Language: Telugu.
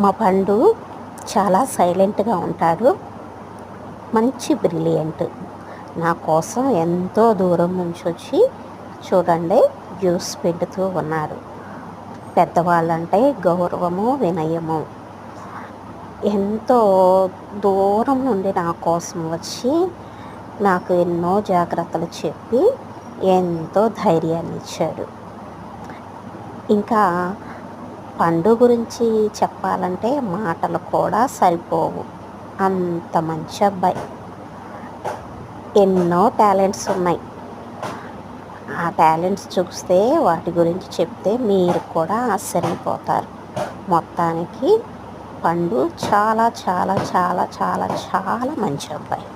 మా పండు చాలా సైలెంట్గా ఉంటాడు, మంచి బ్రిలియంట్. నా కోసం ఎంతో దూరం నుంచి వచ్చి చూడండి జ్యూస్ పెడుతూ ఉన్నారు. పెద్దవాళ్ళంటే గౌరవము, వినయము. ఎంతో దూరం నుండి నా కోసం వచ్చి నాకు ఎన్నో జాగ్రత్తలు చెప్పి ఎంతో ధైర్యాన్ని ఇచ్చాడు. ఇంకా పండు గురించి చెప్పాలంటే మాటలు కూడా సరిపోవు, అంత మంచి అబ్బాయి. ఎన్నో టాలెంట్స్ ఉన్నాయి. ఆ టాలెంట్స్ చూస్తే వాటి గురించి చెప్తే మీరు కూడా ఆశ్చర్యపోతారు. మొత్తానికి పండు చాలా చాలా చాలా చాలా చాలా మంచి అబ్బాయి.